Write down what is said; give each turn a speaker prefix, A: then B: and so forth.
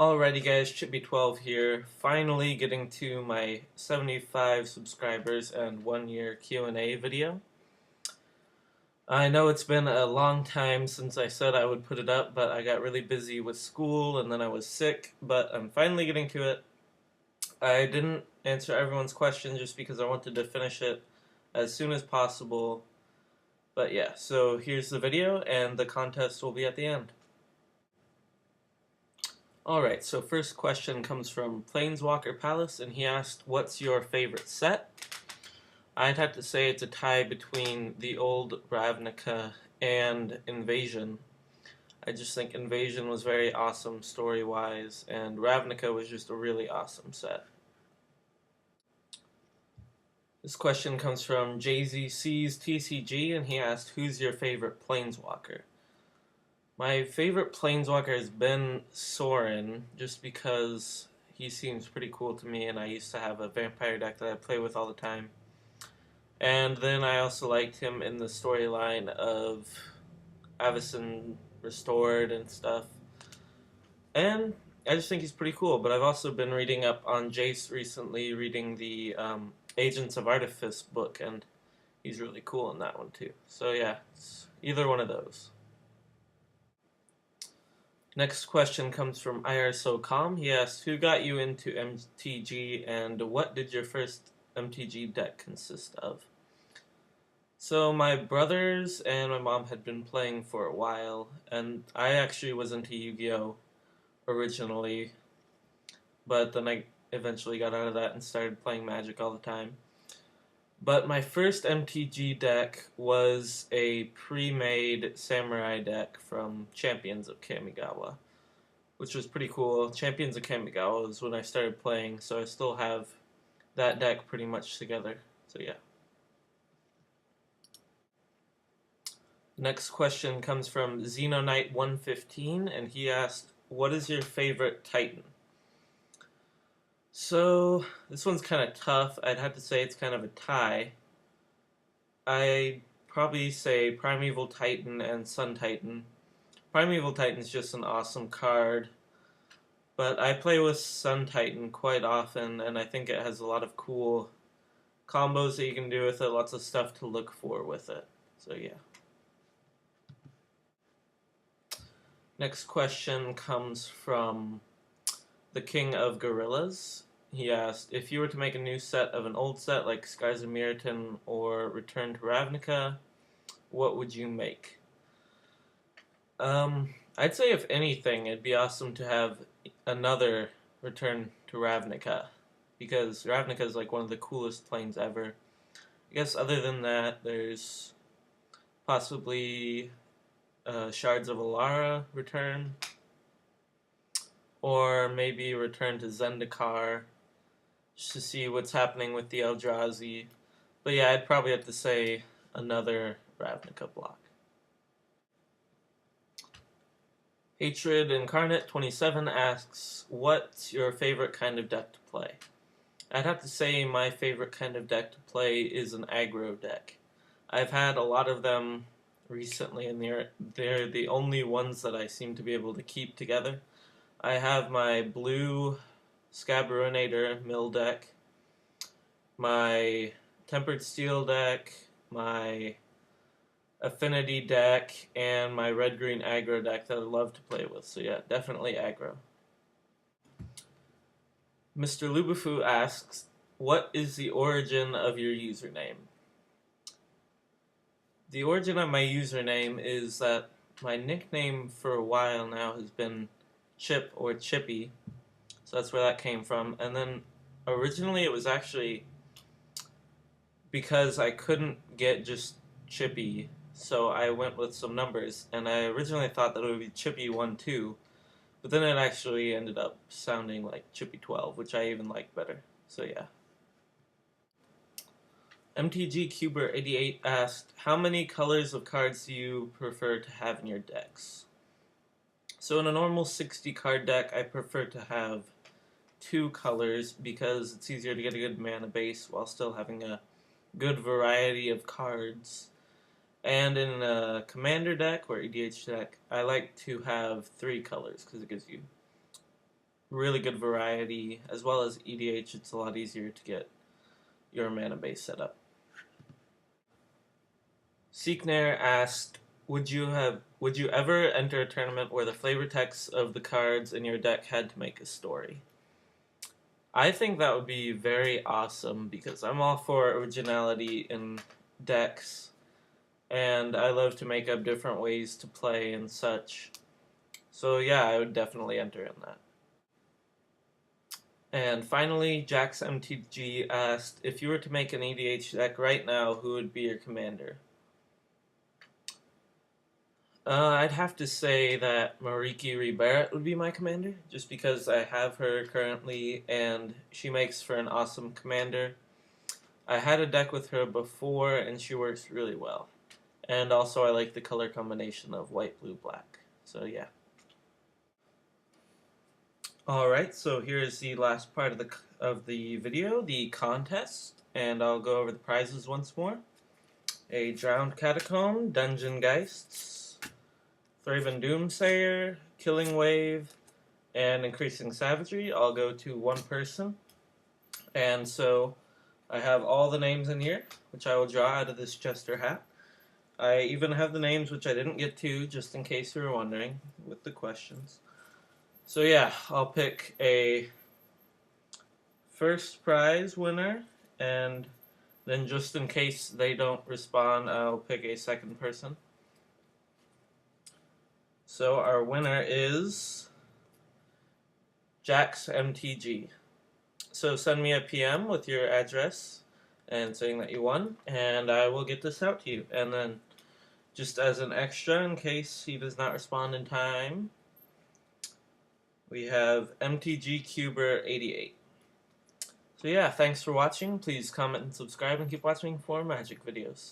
A: Alrighty guys, Chippy12 here, finally getting to my 75 subscribers and 1 year Q&A video. I know it's been a long time since I said I would put it up, but I got really busy with school and then I was sick, but I'm finally getting to it. I didn't answer everyone's questions just because I wanted to finish it as soon as possible. But yeah, so here's the video and the contest will be at the end. Alright, so first question comes from Planeswalker Palace, and he asked, what's your favorite set? I'd have to say it's a tie between the old Ravnica and Invasion. I just think Invasion was very awesome story-wise, and Ravnica was just a really awesome set. This question comes from JZC's TCG, and he asked, who's your favorite Planeswalker? My favorite Planeswalker has been Sorin, just because he seems pretty cool to me, and I used to have a vampire deck that I play with all the time. And then I also liked him in the storyline of Avacyn Restored and stuff. And I just think he's pretty cool, but I've also been reading up on Jace recently, reading the Agents of Artifice book, and he's really cool in that one too. So yeah, it's either one of those. Next question comes from IRSoCalm. He asks, who got you into MTG and what did your first MTG deck consist of? So my brothers and my mom had been playing for a while, and I actually was into Yu-Gi-Oh! Originally, but then I eventually got out of that and started playing Magic all the time. But my first MTG deck was a pre-made samurai deck from Champions of Kamigawa, which was pretty cool. Champions of Kamigawa was when I started playing, so I still have that deck pretty much together. So yeah. Next question comes from Xenoknight115, and he asked, what is your favorite Titan? So, this one's kind of tough. I'd have to say it's kind of a tie. I'd probably say Primeval Titan and Sun Titan. Primeval Titan's just an awesome card, but I play with Sun Titan quite often, and I think it has a lot of cool combos that you can do with it, lots of stuff to look for with it. So yeah. Next question comes from the King of Gorillas. He asked, if you were to make a new set of an old set like Scars of Mirrodin or Return to Ravnica, what would you make? I'd say if anything, it'd be awesome to have another Return to Ravnica, because Ravnica is like one of the coolest planes ever. I guess other than that, there's possibly Shards of Alara return, or maybe return to Zendikar, just to see what's happening with the Eldrazi. But yeah, I'd probably have to say another Ravnica block. Hatred Incarnate 27 asks, what's your favorite kind of deck to play? I'd have to say my favorite kind of deck to play is an aggro deck. I've had a lot of them recently, and they're the only ones that I seem to be able to keep together. I have my blue Scabronator mill deck, my Tempered Steel deck, my Affinity deck, and my red-green aggro deck that I love to play with. So yeah, definitely aggro. Mr. Lubufu asks, what is the origin of your username? The origin of my username is that my nickname for a while now has been Chip or Chippy, so that's where that came from. And then originally it was actually because I couldn't get just Chippy, so I went with some numbers, and I originally thought that it would be Chippy12, but then it actually ended up sounding like Chippy12, which I even like better. So yeah. MTG Cuber 88 asked, how many colors of cards do you prefer to have in your decks? So in a normal 60 card deck, I prefer to have 2 colors because it's easier to get a good mana base while still having a good variety of cards. And in a commander deck or EDH deck, I like to have 3 colors because it gives you really good variety, as well as EDH. It's a lot easier to get your mana base set up. Seeknair asked, would you ever enter a tournament where the flavor text of the cards in your deck had to make a story? I think that would be very awesome because I'm all for originality in decks, and I love to make up different ways to play and such. So yeah, I would definitely enter in that. And finally, Jax MTG asked, if you were to make an EDH deck right now, who would be your commander? I'd have to say that Mariki Rebarrett would be my commander, just because I have her currently, and she makes for an awesome commander. I had a deck with her before, and she works really well. And also, I like the color combination of white, blue, black. So yeah. Alright, so here's the last part of the video, the contest, and I'll go over the prizes once more. A Drowned Catacomb, Dungeon Geists, Thraven Doomsayer, Killing Wave, and Increasing Savagery all go to one person. And so I have all the names in here, which I will draw out of this Jester hat. I even have the names which I didn't get to, just in case you were wondering, with the questions. So yeah, I'll pick a first prize winner, and then just in case they don't respond, I'll pick a second person. So our winner is Jax MTG. So send me a PM with your address and saying that you won, and I will get this out to you. And then, just as an extra, in case he does not respond in time, we have MTG Cuber 88. So yeah, thanks for watching. Please comment and subscribe and keep watching for Magic videos.